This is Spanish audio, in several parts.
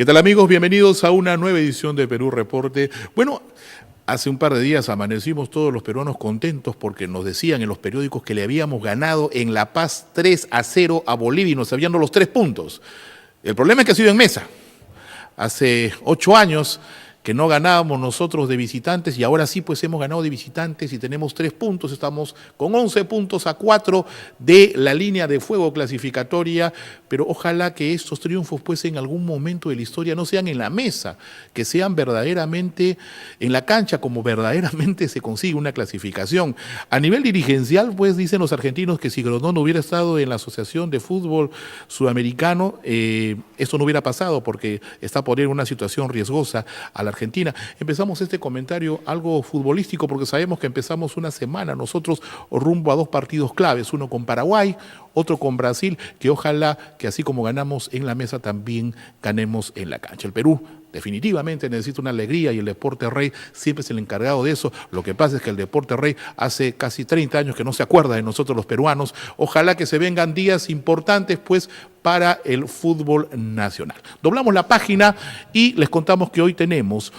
¿Qué tal, amigos? Bienvenidos a una nueva edición de Perú Reporte. Bueno, hace un par de días amanecimos todos los peruanos contentos porque nos decían en los periódicos que le habíamos ganado en La Paz 3-0 a Bolivia y nos habían dado los 3 puntos. El problema es que ha sido en mesa. Hace 8 años que no ganábamos nosotros de visitantes y ahora sí pues hemos ganado de visitantes y tenemos 3 puntos, estamos con 11 puntos a 4 de la línea de fuego clasificatoria, pero ojalá que estos triunfos pues en algún momento de la historia no sean en la mesa, que sean verdaderamente en la cancha como verdaderamente se consigue una clasificación. A nivel dirigencial pues dicen los argentinos que si Grondón hubiera estado en la Asociación de Fútbol Sudamericano, esto no hubiera pasado porque está por ir una situación riesgosa a la Argentina. Empezamos este comentario algo futbolístico porque sabemos que empezamos una semana nosotros rumbo a 2 partidos claves, uno con Paraguay, otro con Brasil, que ojalá que así como ganamos en la mesa también ganemos en la cancha. El Perú definitivamente necesita una alegría y el Deporte Rey siempre es el encargado de eso. Lo que pasa es que el Deporte Rey hace casi 30 años que no se acuerda de nosotros los peruanos. Ojalá que se vengan días importantes pues para el fútbol nacional. Doblamos la página y les contamos que hoy tenemos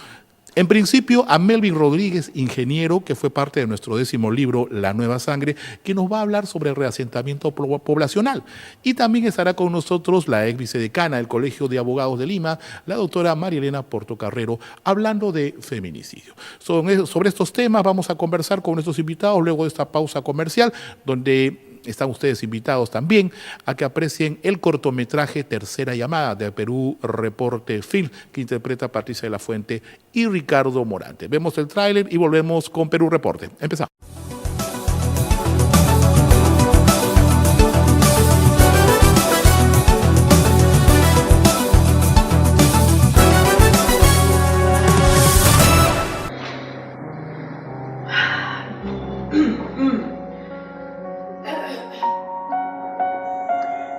en principio a Melvin Rodríguez, ingeniero, que fue parte de nuestro 10º libro, La Nueva Sangre, que nos va a hablar sobre el reasentamiento poblacional. Y también estará con nosotros la ex vicedecana del Colegio de Abogados de Lima, la doctora María Elena Portocarrero, hablando de feminicidio. Sobre estos temas vamos a conversar con nuestros invitados luego de esta pausa comercial, donde están ustedes invitados también a que aprecien el cortometraje Tercera Llamada de Perú Reporte Film, que interpreta Patricia de la Fuente y Ricardo Morante. Vemos el tráiler y volvemos con Perú Reporte. Empezamos.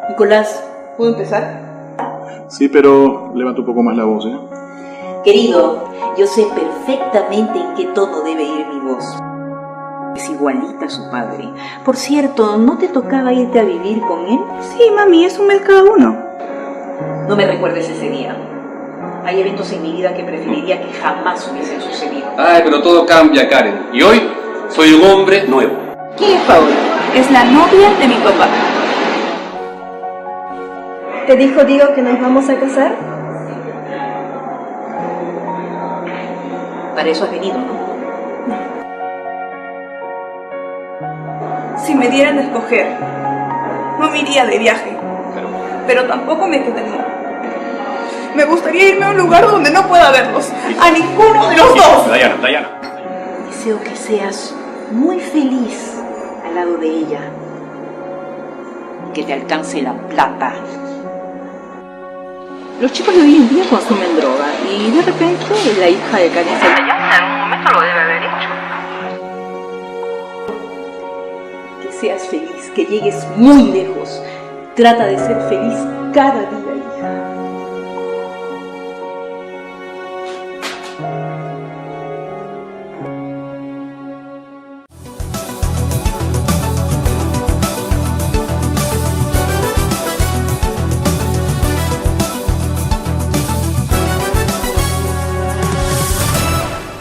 Nicolás, ¿puedo empezar? Sí, pero levanta un poco más la voz, ¿eh? Querido, yo sé perfectamente en qué tono debe ir mi voz. Es igualita a su padre. Por cierto, ¿no te tocaba irte a vivir con él? Sí, mami, es un mes cada uno. No me recuerdes ese día. Hay eventos en mi vida que preferiría que jamás hubiesen sucedido. Ay, pero todo cambia, Karen. Y hoy soy un hombre nuevo. ¿Quién es Paola? Es la novia de mi papá. ¿Te dijo Diego que nos vamos a casar? Para eso has venido, ¿no? Si me dieran a escoger, no me iría de viaje, pero tampoco me quedaría. Me gustaría irme a un lugar donde no pueda verlos, a ninguno de los dos. Dayana. Deseo que seas muy feliz al lado de ella y que te alcance la plata. Los chicos de hoy en día consumen droga y de repente la hija de Karen se... Ya en algún momento lo debe haber hecho. Que seas feliz, que llegues muy lejos. Trata de ser feliz cada día, hija.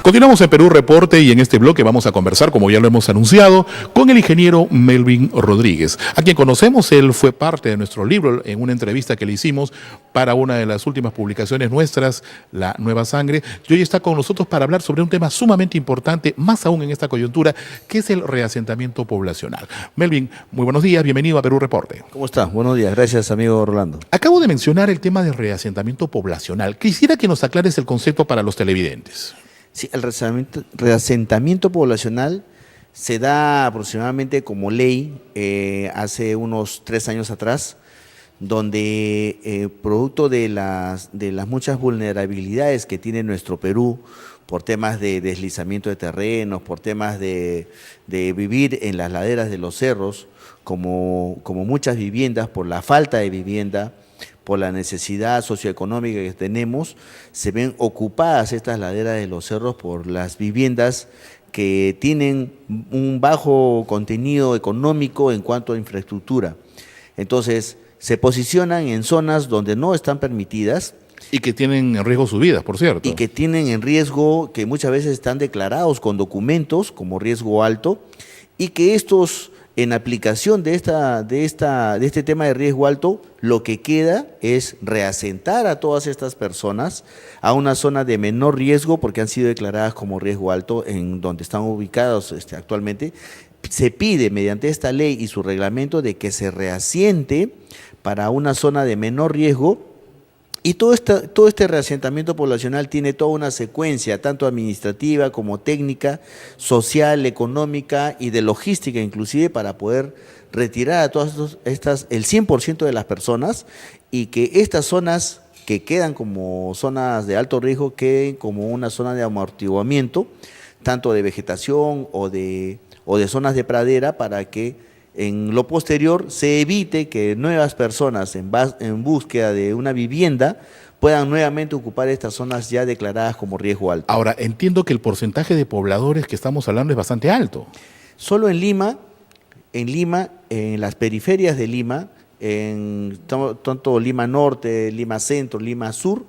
Continuamos en Perú Reporte y en este bloque vamos a conversar, como ya lo hemos anunciado, con el ingeniero Melvin Rodríguez, a quien conocemos. Él fue parte de nuestro libro en una entrevista que le hicimos para una de las últimas publicaciones nuestras, La Nueva Sangre, y hoy está con nosotros para hablar sobre un tema sumamente importante, más aún en esta coyuntura, que es el reasentamiento poblacional. Melvin, muy buenos días, bienvenido a Perú Reporte. ¿Cómo está? Buenos días, gracias amigo Rolando. Acabo de mencionar el tema del reasentamiento poblacional. Quisiera que nos aclares el concepto para los televidentes. Sí, el reasentamiento poblacional se da aproximadamente como ley hace unos 3 años atrás, donde producto de las muchas vulnerabilidades que tiene nuestro Perú por temas de deslizamiento de terrenos, por temas de vivir en las laderas de los cerros, como muchas viviendas, por la falta de vivienda, por la necesidad socioeconómica que tenemos, se ven ocupadas estas laderas de los cerros por las viviendas que tienen un bajo contenido económico en cuanto a infraestructura. Entonces, se posicionan en zonas donde no están permitidas Y que tienen en riesgo sus vidas, por cierto. Y que tienen en riesgo, que muchas veces están declarados con documentos como riesgo alto, y que estos, en aplicación de este tema de riesgo alto, lo que queda es reasentar a todas estas personas a una zona de menor riesgo, porque han sido declaradas como riesgo alto en donde están ubicados actualmente. Se pide mediante esta ley y su reglamento de que se reasiente para una zona de menor riesgo. Y todo este reasentamiento poblacional tiene toda una secuencia, tanto administrativa como técnica, social, económica y de logística inclusive, para poder retirar a todas el 100% de las personas, y que estas zonas que quedan como zonas de alto riesgo queden como una zona de amortiguamiento, tanto de vegetación o de zonas de pradera, para que en lo posterior se evite que nuevas personas en búsqueda de una vivienda puedan nuevamente ocupar estas zonas ya declaradas como riesgo alto. Ahora, entiendo que el porcentaje de pobladores que estamos hablando es bastante alto. Solo en Lima, en las periferias de Lima, en tanto Lima Norte, Lima Centro, Lima Sur,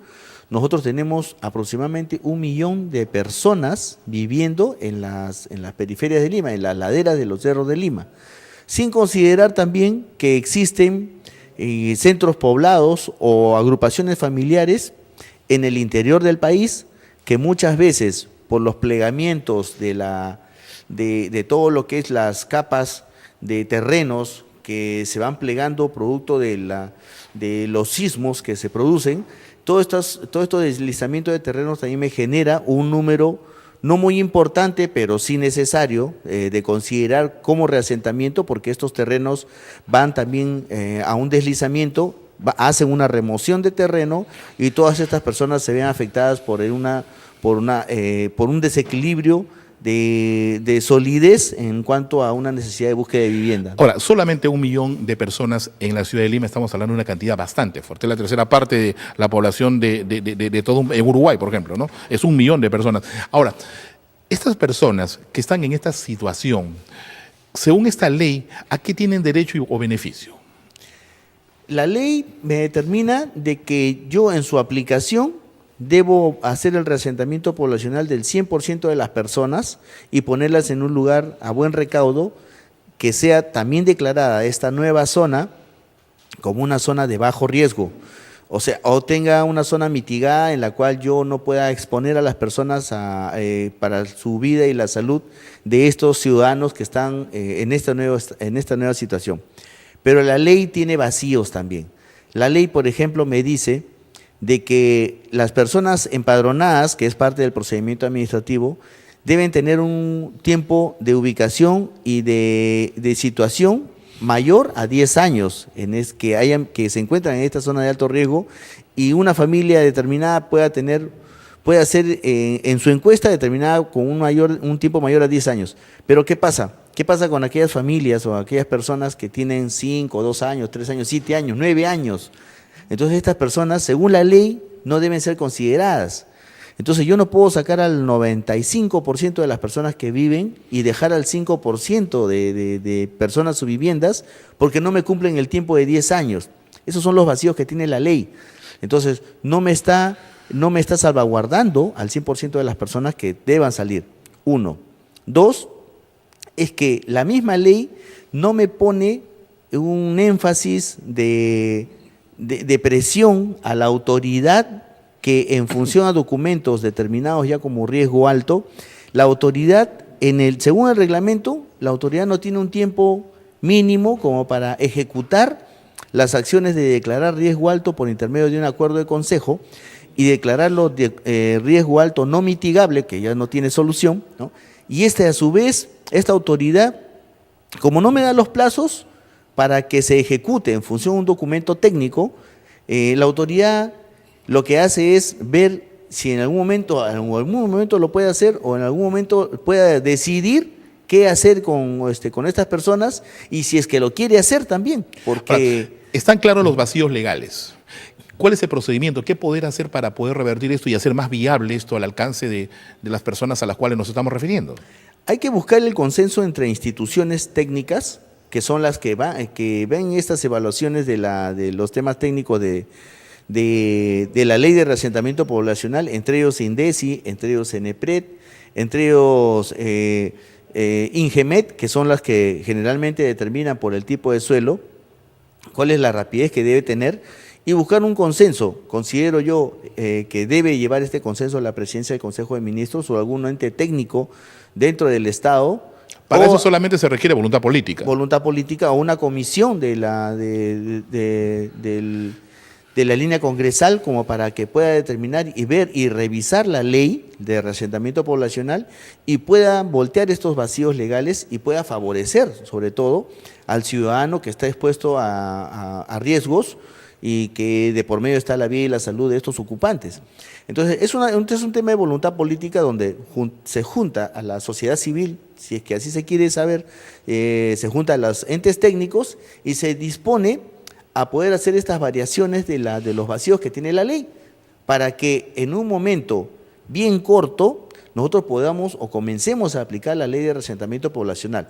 nosotros tenemos aproximadamente 1 millón de personas viviendo en las periferias de Lima, en las laderas de los cerros de Lima. Sin considerar también que existen centros poblados o agrupaciones familiares en el interior del país, que muchas veces por los plegamientos de todo lo que es las capas de terrenos que se van plegando producto de los sismos que se producen, todo esto deslizamiento de terrenos también me genera un número no muy importante, pero sí necesario de considerar como reasentamiento, porque estos terrenos van también a un deslizamiento, hacen una remoción de terreno, y todas estas personas se ven afectadas por un desequilibrio de solidez en cuanto a una necesidad de búsqueda de vivienda. Ahora, solamente 1 millón de personas en la ciudad de Lima, estamos hablando de una cantidad bastante fuerte, la tercera parte de la población de todo en Uruguay, por ejemplo, ¿no? Es 1 millón de personas. Ahora, estas personas que están en esta situación, según esta ley, ¿a qué tienen derecho o beneficio? La ley me determina de que yo en su aplicación debo hacer el reasentamiento poblacional del 100% de las personas y ponerlas en un lugar a buen recaudo, que sea también declarada esta nueva zona como una zona de bajo riesgo. O sea, o tenga una zona mitigada en la cual yo no pueda exponer a las personas para su vida y la salud de estos ciudadanos que están en esta nueva situación. Pero la ley tiene vacíos también. La ley, por ejemplo, me dice de que las personas empadronadas, que es parte del procedimiento administrativo, deben tener un tiempo de ubicación y de situación mayor a 10 años, que se encuentran en esta zona de alto riesgo, y una familia determinada puede hacer en su encuesta determinada con un tiempo mayor a 10 años. Pero ¿qué pasa? ¿Qué pasa con aquellas familias o aquellas personas que tienen 5, 2 años, 3 años, 7 años, 9 años? Entonces estas personas, según la ley, no deben ser consideradas. Entonces yo no puedo sacar al 95% de las personas que viven y dejar al 5% de personas sus viviendas, porque no me cumplen el tiempo de 10 años. Esos son los vacíos que tiene la ley. Entonces no me está salvaguardando al 100% de las personas que deban salir. 1. 2, es que la misma ley no me pone un énfasis de presión a la autoridad, que en función a documentos determinados ya como riesgo alto, la autoridad, según el reglamento, la autoridad no tiene un tiempo mínimo como para ejecutar las acciones de declarar riesgo alto por intermedio de un acuerdo de consejo y declararlo riesgo alto no mitigable, que ya no tiene solución, ¿no? Y a su vez, esta autoridad, como no me da los plazos para que se ejecute en función de un documento técnico, la autoridad lo que hace es ver si en algún momento lo puede hacer, o en algún momento pueda decidir qué hacer con estas personas, y si es que lo quiere hacer también, porque están claros los vacíos legales. ¿Cuál es el procedimiento? ¿Qué poder hacer para poder revertir esto y hacer más viable esto al alcance de las personas a las cuales nos estamos refiriendo? Hay que buscar el consenso entre instituciones técnicas, que son las que ven estas evaluaciones de los temas técnicos de de la ley de reasentamiento poblacional, entre ellos INDECI, entre ellos CENEPRED, entre ellos INGEMET, que son las que generalmente determinan por el tipo de suelo cuál es la rapidez que debe tener, y buscar un consenso. Considero yo que debe llevar este consenso a la presidencia del Consejo de Ministros o algún ente técnico dentro del Estado. Para eso solamente se requiere voluntad política. Voluntad política o una comisión de la línea congresal como para que pueda determinar y ver y revisar la ley de reasentamiento poblacional y pueda voltear estos vacíos legales y pueda favorecer, sobre todo, al ciudadano que está expuesto a riesgos y que de por medio está la vida y la salud de estos ocupantes. Entonces, es un tema de voluntad política donde se junta a la sociedad civil, si es que así se quiere saber, se junta a los entes técnicos y se dispone a poder hacer estas variaciones de los vacíos que tiene la ley, para que en un momento bien corto nosotros podamos o comencemos a aplicar la ley de reasentamiento poblacional.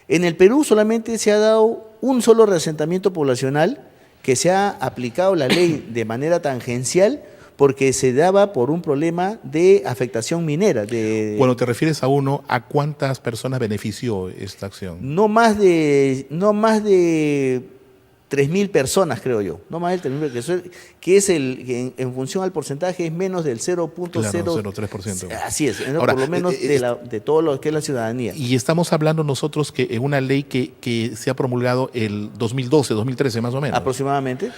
En el Perú solamente se ha dado un solo reasentamiento poblacional que se ha aplicado la ley de manera tangencial porque se daba por un problema de afectación minera. Cuando te refieres a uno, ¿a cuántas personas benefició esta acción? No más de 3.000 personas, creo yo, no más del 3.000, que es que en función al porcentaje es menos del 0.03%. Así es, ahora, por lo menos de todo lo que es la ciudadanía. Y estamos hablando nosotros que en una ley que se ha promulgado el 2012, 2013 más o menos. Aproximadamente.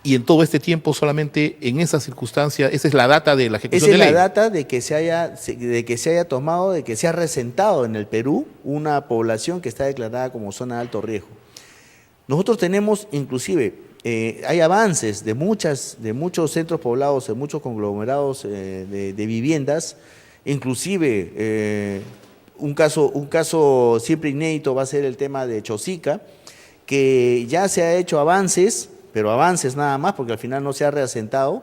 Y en todo este tiempo solamente en esa circunstancia, esa es la data de la ejecución de ley. Esa es la data de que se haya tomado, de que se ha resentado en el Perú una población que está declarada como zona de alto riesgo. Nosotros tenemos inclusive, hay avances de muchos centros poblados, de muchos conglomerados de viviendas, inclusive un caso siempre inédito va a ser el tema de Chosica, que ya se ha hecho avances, pero avances nada más, porque al final no se ha reasentado,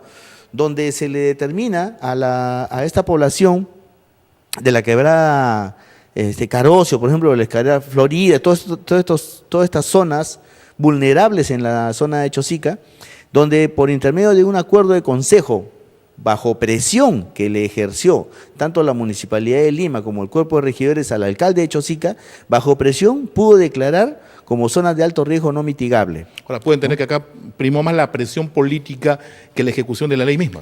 donde se le determina a esta población de la quebrada Carocio, por ejemplo, de la escalera Florida, todas estas zonas vulnerables en la zona de Chosica, donde por intermedio de un acuerdo de consejo, bajo presión que le ejerció tanto la Municipalidad de Lima como el Cuerpo de Regidores al alcalde de Chosica, bajo presión pudo declarar como zonas de alto riesgo no mitigable. Ahora, pueden tener que acá primó más la presión política que la ejecución de la ley misma.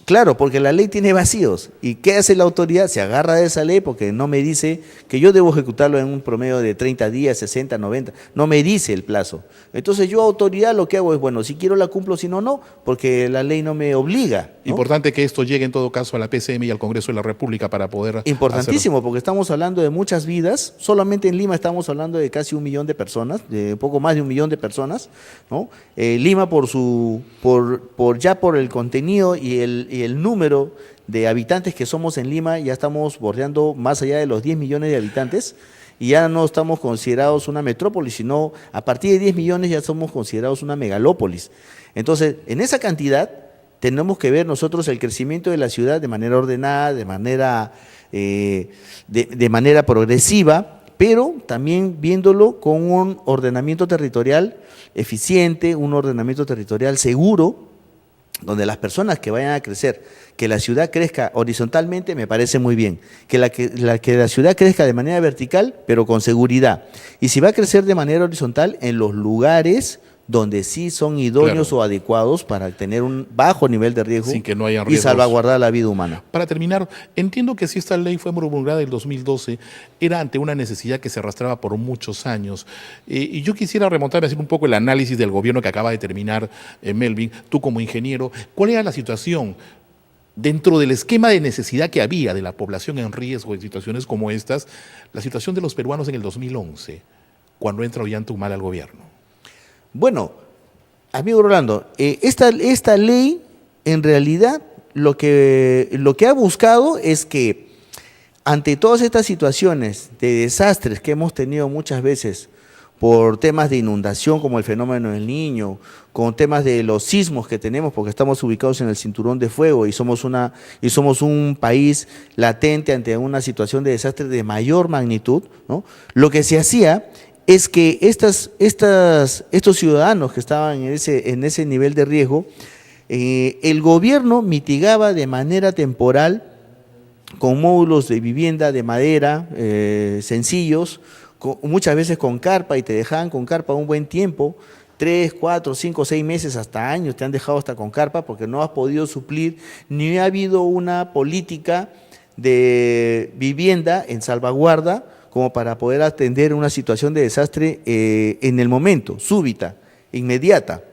Claro, porque la ley tiene vacíos. ¿Y qué hace la autoridad? Se agarra de esa ley porque no me dice que yo debo ejecutarlo en un promedio de 30 días, 60, 90. No me dice el plazo. Entonces yo, autoridad, lo que hago es, bueno, si quiero la cumplo, si no, no, porque la ley no me obliga, ¿no? Importante que esto llegue en todo caso a la PCM y al Congreso de la República para poder Importantísimo, hacerlo. Porque estamos haando de muchas vidas. Solamente en Lima estamos hablando de casi 1 millón de personas, de poco más de 1 millón de personas, ¿no? Lima por el contenido y el número de habitantes que somos en Lima, ya estamos bordeando más allá de los 10 millones de habitantes y ya no estamos considerados una metrópolis, sino a partir de 10 millones ya somos considerados una megalópolis. Entonces, en esa cantidad tenemos que ver nosotros el crecimiento de la ciudad de manera ordenada, de manera progresiva, pero también viéndolo con un ordenamiento territorial eficiente, un ordenamiento territorial seguro, donde las personas que vayan a crecer, que la ciudad crezca horizontalmente, me parece muy bien. Que la ciudad crezca de manera vertical, pero con seguridad. Y si va a crecer de manera horizontal, en los lugares donde sí son idóneos, claro, o adecuados para tener un bajo nivel de riesgo, sin que no haya y salvaguardar la vida humana. Para terminar, entiendo que si esta ley fue promulgada en el 2012, era ante una necesidad que se arrastraba por muchos años. Y yo quisiera remontarme a hacer un poco el análisis del gobierno que acaba de terminar, Melvin, tú como ingeniero. ¿Cuál era la situación dentro del esquema de necesidad que había de la población en riesgo en situaciones como estas, la situación de los peruanos en el 2011, cuando entra Ollanta-Humala al gobierno? Bueno, amigo Rolando, esta ley en realidad lo que ha buscado es que ante todas estas situaciones de desastres que hemos tenido muchas veces por temas de inundación como el fenómeno del Niño, con temas de los sismos que tenemos porque estamos ubicados en el cinturón de fuego y somos un país latente ante una situación de desastre de mayor magnitud, ¿no? Lo que se hacía es que estos ciudadanos que estaban en ese nivel de riesgo El gobierno mitigaba de manera temporal con módulos de vivienda de madera sencillos, muchas veces con carpa, y te dejaban con carpa un buen tiempo, 3, 4, 5, 6 meses, hasta años te han dejado hasta con carpa porque no has podido suplir, ni ha habido una política de vivienda en salvaguarda como para poder atender una situación de desastre en el momento, súbita, inmediata.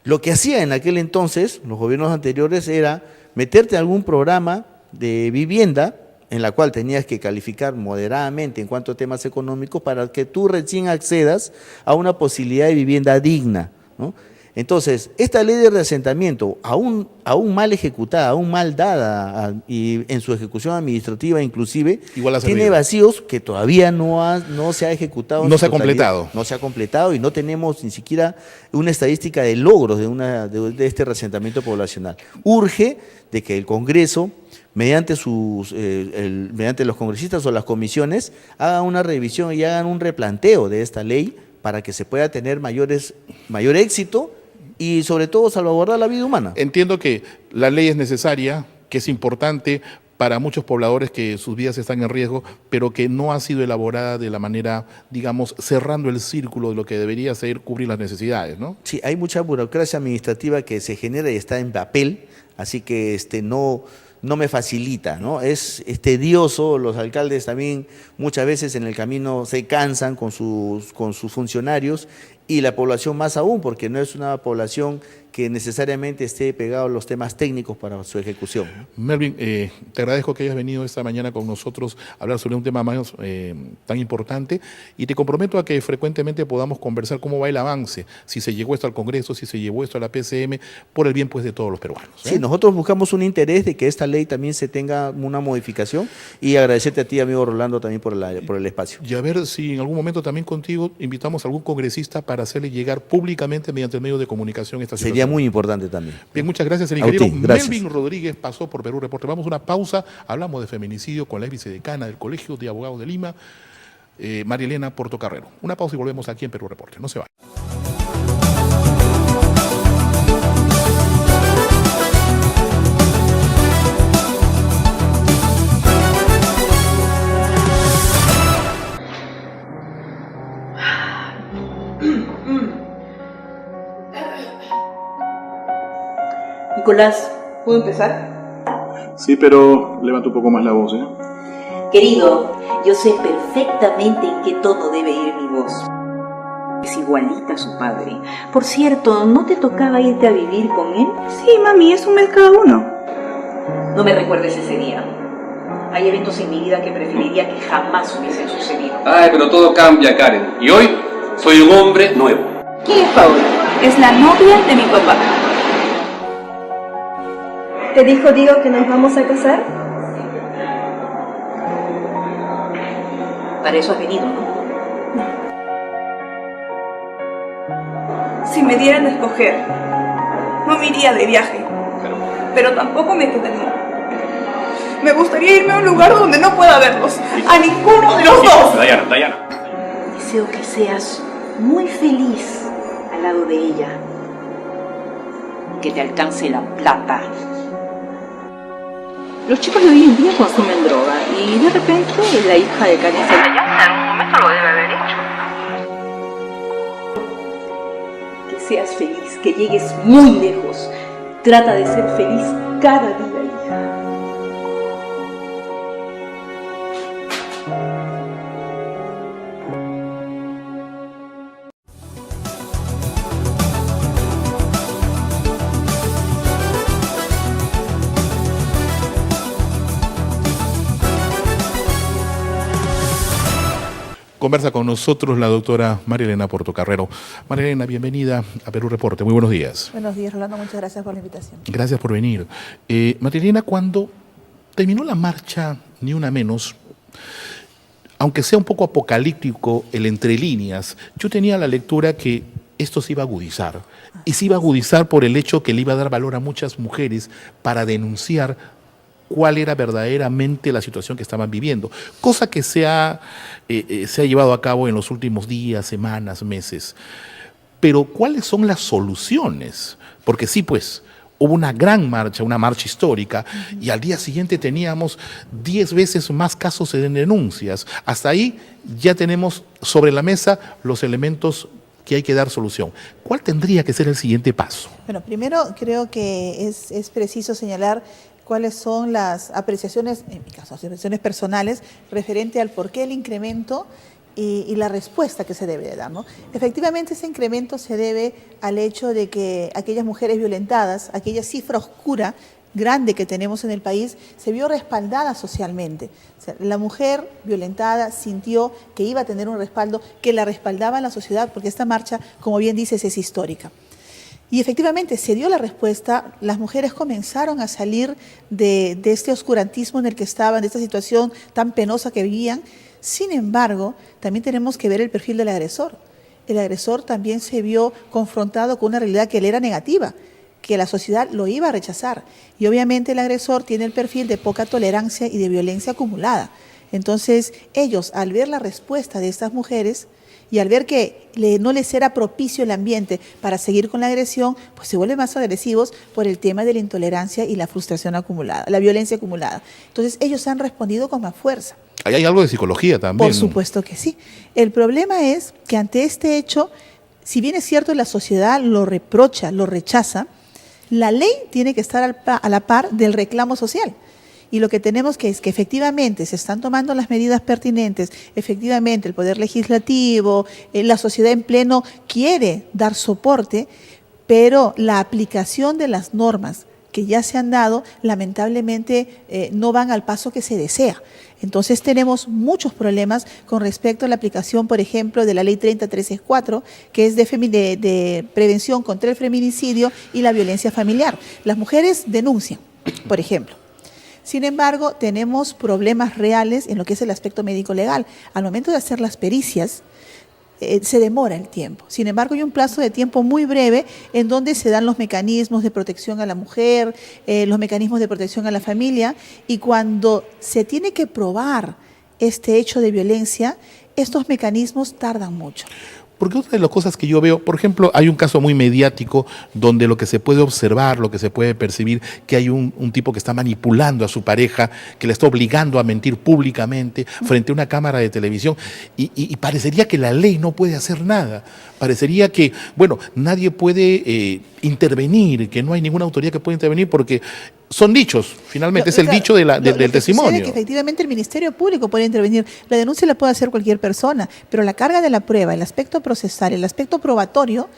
Lo que hacía en aquel entonces los gobiernos anteriores era meterte en algún programa de vivienda en la cual tenías que calificar moderadamente en cuanto a temas económicos para que tú recién accedas a una posibilidad de vivienda digna, ¿no? Entonces, esta ley de reasentamiento, aún mal ejecutada, aún mal dada y en su ejecución administrativa inclusive, Igual ha tiene servido. vacíos que todavía no se ha ejecutado. en No su se ha totalidad. completado. No se ha completado y no tenemos ni siquiera una estadística de logros de este reasentamiento poblacional. Urge de que el Congreso, mediante los congresistas o las comisiones, hagan una revisión y hagan un replanteo de esta ley para que se pueda tener mayor éxito y sobre todo salvaguardar la vida humana. Entiendo que la ley es necesaria, que es importante para muchos pobladores que sus vidas están en riesgo, pero que no ha sido elaborada de la manera, digamos, cerrando el círculo de lo que debería ser cubrir las necesidades, ¿no? Sí, hay mucha burocracia administrativa que se genera y está en papel, así que no me facilita, ¿no? Es tedioso, los alcaldes también muchas veces en el camino se cansan con sus funcionarios y la población más aún, porque no es una población que necesariamente esté pegado a los temas técnicos para su ejecución. Melvin, te agradezco que hayas venido esta mañana con nosotros a hablar sobre un tema más tan importante y te comprometo a que frecuentemente podamos conversar cómo va el avance, si se llegó esto al Congreso, si se llevó esto a la PCM, por el bien pues de todos los peruanos. Sí, nosotros buscamos un interés de que esta ley también se tenga una modificación y agradecerte a ti, amigo Rolando, también por el espacio. Y a ver si en algún momento también contigo invitamos a algún congresista para hacerle llegar públicamente mediante el medio de comunicación esta situación. Sería muy importante también. Bien, muchas gracias. El A ti, ingeniero gracias. Melvin Rodríguez pasó por Perú Reporte. Vamos a una pausa. Hablamos de feminicidio con la vicedecana del Colegio de Abogados de Lima, María Elena Portocarrero. Una pausa y volvemos aquí en Perú Reporte. No se vayan. Nicolás, ¿puedo empezar? Sí, pero levanta un poco más la voz, ¿eh? Querido, yo sé perfectamente en qué tono debe ir mi voz. Es igualita a su padre. Por cierto, ¿no te tocaba irte a vivir con él? Sí, mami, es un mes cada uno. No me recuerdes ese día. Hay eventos en mi vida que preferiría que jamás hubiesen sucedido. Ay, pero todo cambia, Karen. Y hoy soy un hombre nuevo. ¿Quién es Paola? Es la novia de mi papá. ¿Te dijo Diego que nos vamos a casar? Para eso has venido, ¿no? Si me dieran a escoger, no me iría de viaje, pero tampoco me quedaría. Me gustaría irme a un lugar donde no pueda verlos, a ninguno de los dos. Dayana. Deseo que seas muy feliz al lado de ella. Que te alcance la plata. Los chicos de hoy en día consumen droga y de repente la hija de Karen se... Ya en algún momento lo debe haber hecho. Que seas feliz, que llegues muy lejos. Trata de ser feliz cada día, hija. Conversa con nosotros la doctora María Elena Portocarrero. María Elena, bienvenida a Perú Reporte. Muy buenos días. Buenos días, Rolando. Muchas gracias por la invitación. Gracias por venir. María Elena, cuando terminó la marcha Ni Una Menos, aunque sea un poco apocalíptico el entre líneas, yo tenía la lectura que esto se iba a agudizar. Y se iba a agudizar por el hecho que le iba a dar valor a muchas mujeres para denunciar cuál era verdaderamente la situación que estaban viviendo, cosa que se ha llevado a cabo en los últimos días, semanas, meses. pero ¿cuáles son las soluciones? Porque sí, pues, hubo una gran marcha, una marcha histórica, y al día siguiente teníamos 10 veces más casos de denuncias. Hasta ahí ya tenemos sobre la mesa los elementos que hay que dar solución. ¿Cuál tendría que ser el siguiente paso? Bueno, primero creo que es preciso señalar cuáles son las apreciaciones, en mi caso, apreciaciones personales, referente al por qué el incremento y la respuesta que se debe de dar, ¿no? Efectivamente, ese incremento se debe al hecho de que aquellas mujeres violentadas, aquella cifra oscura grande que tenemos en el país, se vio respaldada socialmente. O sea, la mujer violentada sintió que iba a tener un respaldo, que la respaldaba la sociedad, porque esta marcha, como bien dices, es histórica. Y efectivamente se dio la respuesta, las mujeres comenzaron a salir de este oscurantismo en el que estaban, de esta situación tan penosa que vivían. Sin embargo, también tenemos que ver el perfil del agresor. El agresor también se vio confrontado con una realidad que le era negativa, que la sociedad lo iba a rechazar. Y obviamente el agresor tiene el perfil de poca tolerancia y de violencia acumulada. Entonces, ellos, al ver la respuesta de estas mujeres y al ver que no les era propicio el ambiente para seguir con la agresión, pues se vuelven más agresivos por el tema de la intolerancia y la frustración acumulada, la violencia acumulada. Entonces, ellos han respondido con más fuerza. Ahí hay algo de psicología también. Por supuesto que sí. El problema es que ante este hecho, si bien es cierto la sociedad lo reprocha, lo rechaza, la ley tiene que estar a la par del reclamo social. Y lo que tenemos que es que efectivamente se están tomando las medidas pertinentes, efectivamente el Poder Legislativo, la sociedad en pleno quiere dar soporte, pero la aplicación de las normas que ya se han dado, lamentablemente no van al paso que se desea. Entonces tenemos muchos problemas con respecto a la aplicación, por ejemplo, de la Ley 30.364, que es de prevención contra el feminicidio y la violencia familiar. Las mujeres denuncian, por ejemplo. Sin embargo, tenemos problemas reales en lo que es el aspecto médico-legal. Al momento de hacer las pericias, se demora el tiempo. Sin embargo, hay un plazo de tiempo muy breve en donde se dan los mecanismos de protección a la mujer, los mecanismos de protección a la familia, y cuando se tiene que probar este hecho de violencia, estos mecanismos tardan mucho. Porque otra de las cosas que yo veo, por ejemplo, hay un caso muy mediático donde lo que se puede observar, lo que se puede percibir, que hay un tipo que está manipulando a su pareja, que le está obligando a mentir públicamente frente a una cámara de televisión, y parecería que la ley no puede hacer nada. Parecería que, bueno, nadie puede intervenir, que no hay ninguna autoridad que pueda intervenir porque son dichos, finalmente, es el dicho del testimonio. Que efectivamente el Ministerio Público puede intervenir, la denuncia la puede hacer cualquier persona, pero la carga de la prueba, el aspecto procesal, el aspecto probatorio,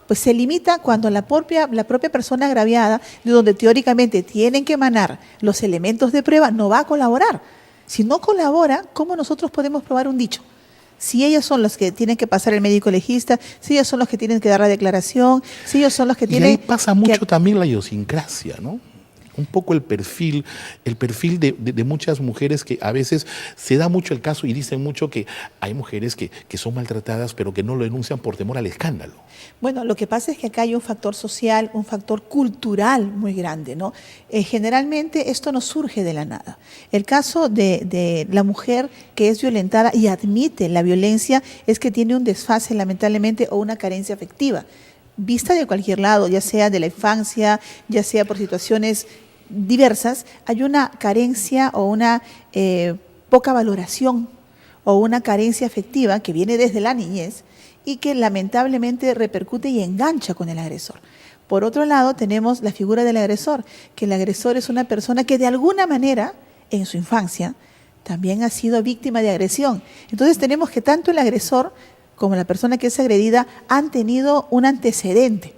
pues se limita cuando la propia persona agraviada, de donde teóricamente tienen que emanar los elementos de prueba, no va a colaborar. Si no colabora, ¿cómo nosotros podemos probar un dicho? Si ellos son los que tienen que pasar el médico legista, si ellos son los que tienen que dar la declaración, si ellos son los que tienen... Y ahí pasa mucho también la idiosincrasia, ¿no? Un poco el perfil de muchas mujeres que a veces se da mucho el caso y dicen mucho que hay mujeres que son maltratadas pero que no lo denuncian por temor al escándalo. Bueno, lo que pasa es que acá hay un factor social, un factor cultural muy grande, ¿no? Generalmente esto no surge de la nada. El caso de la mujer que es violentada y admite la violencia es que tiene un desfase lamentablemente o una carencia afectiva, vista de cualquier lado, ya sea de la infancia, ya sea por situaciones diversas, hay una carencia o una poca valoración o una carencia afectiva que viene desde la niñez y que lamentablemente repercute y engancha con el agresor. Por otro lado, tenemos la figura del agresor, que el agresor es una persona que de alguna manera, en su infancia, también ha sido víctima de agresión. Entonces tenemos que tanto el agresor como la persona que es agredida han tenido un antecedente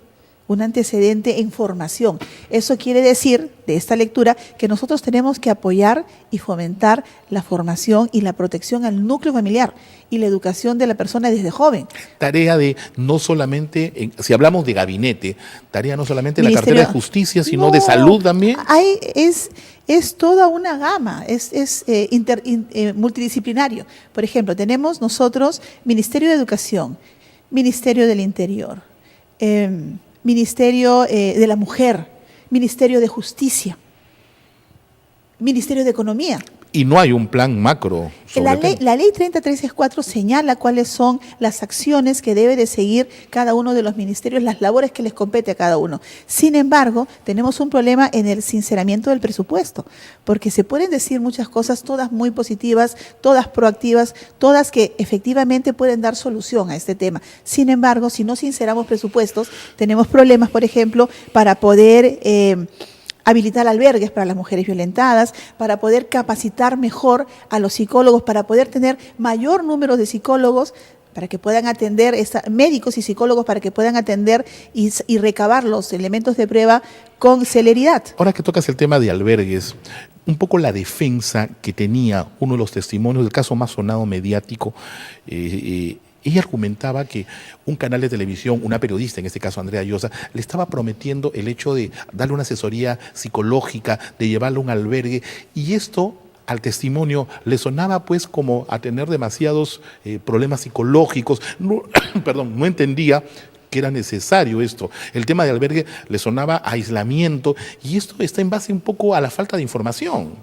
en formación. Eso quiere decir, de esta lectura, que nosotros tenemos que apoyar y fomentar la formación y la protección al núcleo familiar y la educación de la persona desde joven. Tarea de no solamente, si hablamos de gabinete, tarea no solamente de la cartera de justicia, sino de salud también. Es toda una gama, es multidisciplinario. Por ejemplo, tenemos nosotros Ministerio de Educación, Ministerio del Interior, Ministerio de la Mujer, Ministerio de Justicia, Ministerio de Economía. Y no hay un plan macro sobre La el tema. ley 3034 señala cuáles son las acciones que debe de seguir cada uno de los ministerios, las labores que les compete a cada uno. Sin embargo, tenemos un problema en el sinceramiento del presupuesto, porque se pueden decir muchas cosas, todas muy positivas, todas proactivas, todas que efectivamente pueden dar solución a este tema. Sin embargo, si no sinceramos presupuestos, tenemos problemas, por ejemplo, para poder habilitar albergues para las mujeres violentadas, para poder capacitar mejor a los psicólogos, para poder tener mayor número de psicólogos, para que puedan atender, médicos y psicólogos para que puedan atender y recabar los elementos de prueba con celeridad. Ahora que tocas el tema de albergues, un poco la defensa que tenía uno de los testimonios del caso más sonado mediático, ella argumentaba que un canal de televisión, una periodista, en este caso Andrea Llosa, le estaba prometiendo el hecho de darle una asesoría psicológica, de llevarle a un albergue, y esto al testimonio le sonaba pues como a tener demasiados problemas psicológicos. No, perdón, no entendía que era necesario esto. El tema de albergue le sonaba a aislamiento, y esto está en base un poco a la falta de información.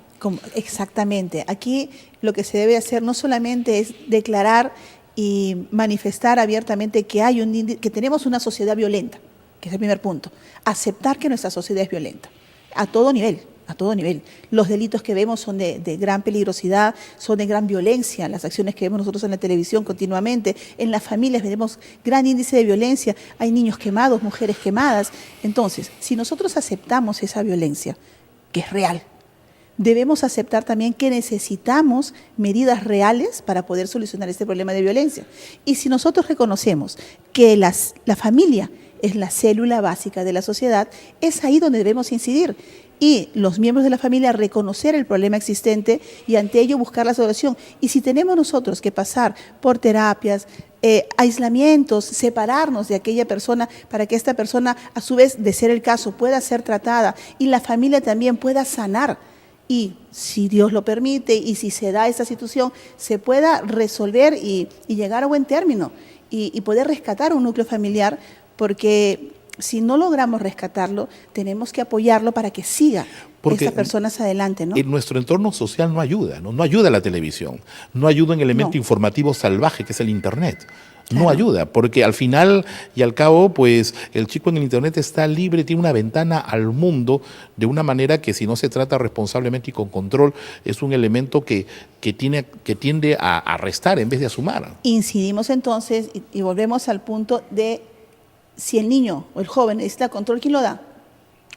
Exactamente. Aquí lo que se debe hacer no solamente es declarar y manifestar abiertamente que tenemos una sociedad violenta, que es el primer punto. Aceptar que nuestra sociedad es violenta, a todo nivel. A todo nivel. Los delitos que vemos son de gran peligrosidad, son de gran violencia. Las acciones que vemos nosotros en la televisión continuamente, en las familias vemos gran índice de violencia. Hay niños quemados, mujeres quemadas. Entonces, si nosotros aceptamos esa violencia, que es real, debemos aceptar también que necesitamos medidas reales para poder solucionar este problema de violencia. Y si nosotros reconocemos que la familia es la célula básica de la sociedad, es ahí donde debemos incidir. Y los miembros de la familia reconocer el problema existente y ante ello buscar la solución. Y si tenemos nosotros que pasar por terapias, aislamientos, separarnos de aquella persona para que esta persona, a su vez, de ser el caso, pueda ser tratada y la familia también pueda sanar. Y si Dios lo permite y si se da esa situación, se pueda resolver y llegar a buen término y poder rescatar un núcleo familiar, porque si no logramos rescatarlo, tenemos que apoyarlo para que siga estas personas adelante, ¿no? En nuestro entorno social no ayuda, ¿no? No ayuda la televisión, no ayuda un elemento informativo salvaje que es el Internet. No ayuda, porque al final y al cabo, pues el chico en el Internet está libre, tiene una ventana al mundo de una manera que, si no se trata responsablemente y con control, es un elemento que tiende a restar en vez de a sumar. Incidimos entonces y volvemos al punto de si el niño o el joven necesita control, ¿quién lo da?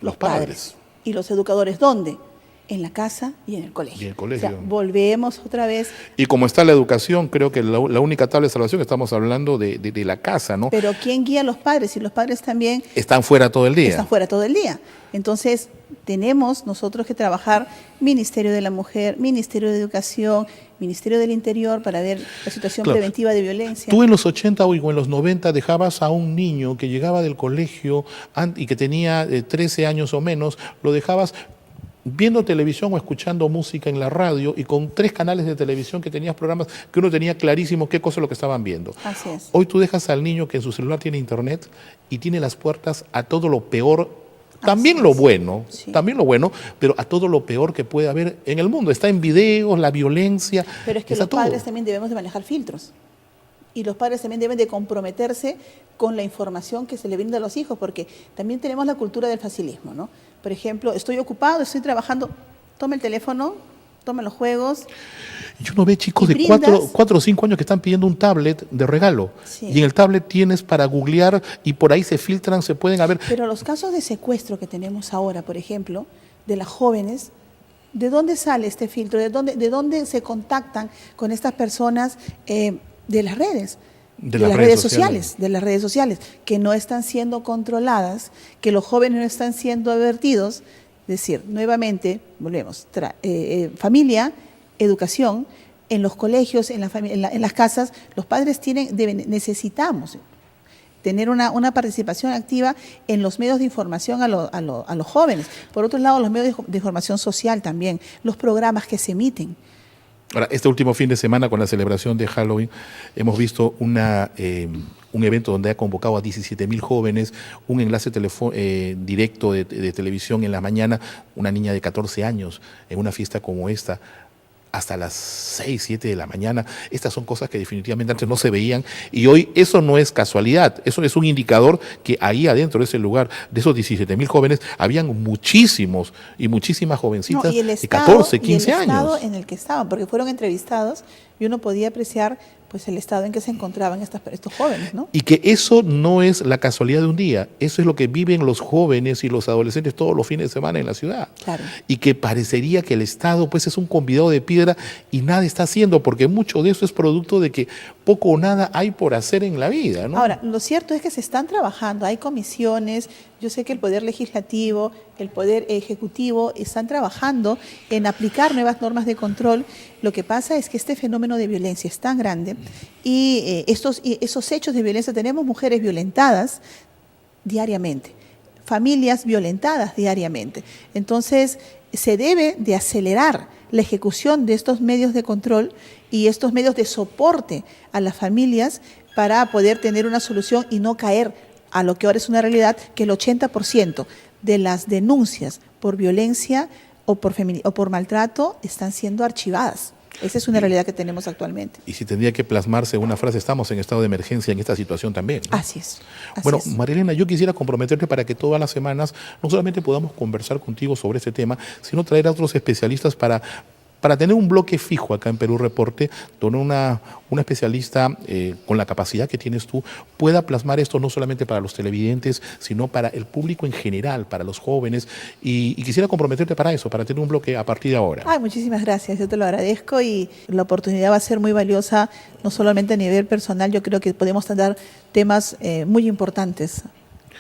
Los padres. ¿Y los educadores dónde? En la casa y en el colegio. Y en el colegio. O sea, volvemos otra vez. Y como está la educación, creo que la única tabla de salvación, estamos hablando de la casa, ¿no? Pero ¿quién guía a los padres? Si los padres también están fuera todo el día. Están fuera todo el día. Entonces, tenemos nosotros que trabajar Ministerio de la Mujer, Ministerio de Educación, Ministerio del Interior para ver la situación preventiva de violencia. Tú en los 80 o en los 90 dejabas a un niño que llegaba del colegio y que tenía 13 años o menos, lo dejabas viendo televisión o escuchando música en la radio, y con 3 canales de televisión que tenías programas que uno tenía clarísimo qué cosa es lo que estaban viendo. Así es. Hoy tú dejas al niño que en su celular tiene internet y tiene las puertas a todo lo peor, también lo bueno, pero a todo lo peor que puede haber en el mundo. Está en videos, la violencia. Pero es que los padres también debemos de manejar filtros. Y los padres también deben de comprometerse con la información que se le brinda a los hijos, porque también tenemos la cultura del facilismo, ¿no? Por ejemplo, estoy ocupado, estoy trabajando, toma el teléfono, toma los juegos. Yo no veo chicos de 4 o 5 años que están pidiendo un tablet de regalo. Sí. Y en el tablet tienes para googlear y por ahí se filtran, se pueden haber. Pero los casos de secuestro que tenemos ahora, por ejemplo, de las jóvenes, ¿de dónde sale este filtro? ¿De dónde se contactan con estas personas de las redes? De las redes sociales, que no están siendo controladas, que los jóvenes no están siendo advertidos. Es decir, nuevamente, volvemos, familia, educación, en los colegios, en las casas, los padres necesitamos tener una participación activa en los medios de información a los jóvenes. Por otro lado, los medios de información social también, los programas que se emiten. Ahora, este último fin de semana, con la celebración de Halloween, hemos visto un evento donde ha convocado a 17,000 jóvenes, un enlace directo de televisión en la mañana, una niña de 14 años en una fiesta como esta. hasta las 6, 7 de la mañana. Estas son cosas que definitivamente antes no se veían y hoy eso no es casualidad, eso es un indicador que ahí adentro de ese lugar, de esos 17,000 jóvenes, habían muchísimos y muchísimas jovencitas de 14, 15 años. Y el estado en el que estaban, porque fueron entrevistados y uno podía apreciar pues el estado en que se encontraban estos jóvenes, ¿no? Y que eso no es la casualidad de un día, eso es lo que viven los jóvenes y los adolescentes todos los fines de semana en la ciudad. Claro. Y que parecería que el Estado pues es un convidado de piedra y nada está haciendo, porque mucho de eso es producto de que poco o nada hay por hacer en la vida, ¿no? Ahora, lo cierto es que se están trabajando, hay comisiones, yo sé que el Poder Legislativo, el Poder Ejecutivo están trabajando en aplicar nuevas normas de control. Lo que pasa es que este fenómeno de violencia es tan grande y esos hechos de violencia, tenemos mujeres violentadas diariamente, familias violentadas diariamente. Entonces, se debe de acelerar la ejecución de estos medios de control y estos medios de soporte a las familias para poder tener una solución y no caer a lo que ahora es una realidad, que el 80% de las denuncias por violencia o por maltrato están siendo archivadas. Esa es una realidad que tenemos actualmente. Y si tendría que plasmarse una frase, estamos en estado de emergencia en esta situación también, ¿no? Así es. Bueno, María Elena, yo quisiera comprometerte para que todas las semanas no solamente podamos conversar contigo sobre este tema, sino traer a otros especialistas para tener un bloque fijo acá en Perú Reporte, donde una especialista con la capacidad que tienes tú pueda plasmar esto no solamente para los televidentes, sino para el público en general, para los jóvenes. Y quisiera comprometerte para eso, para tener un bloque a partir de ahora. Ay, muchísimas gracias, yo te lo agradezco y la oportunidad va a ser muy valiosa, no solamente a nivel personal, yo creo que podemos tratar temas muy importantes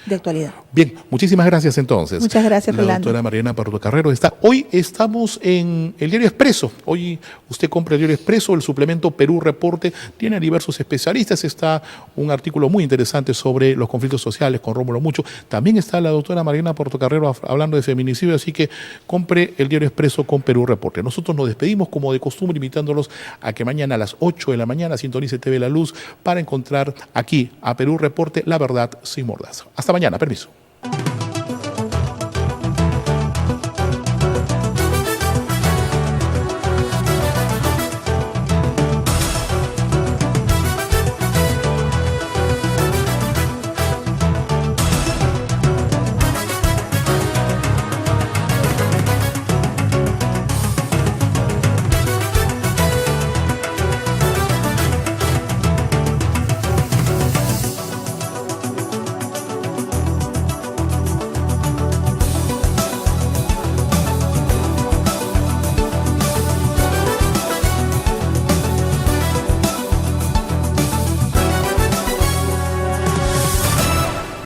de actualidad. Bien, muchísimas gracias entonces. Muchas gracias, Rolando. La doctora Mariana Portocarrero está. Hoy estamos en el Diario Expreso. Hoy usted compra el Diario Expreso, el suplemento Perú Reporte. Tiene diversos especialistas. Está un artículo muy interesante sobre los conflictos sociales con Rómulo Mucho. También está la doctora Mariana Portocarrero hablando de feminicidio. Así que compre el Diario Expreso con Perú Reporte. Nosotros nos despedimos como de costumbre, invitándolos a que mañana a las 8 de la mañana sintonice TV La Luz para encontrar aquí a Perú Reporte la verdad sin mordaza. Hasta mañana, permiso.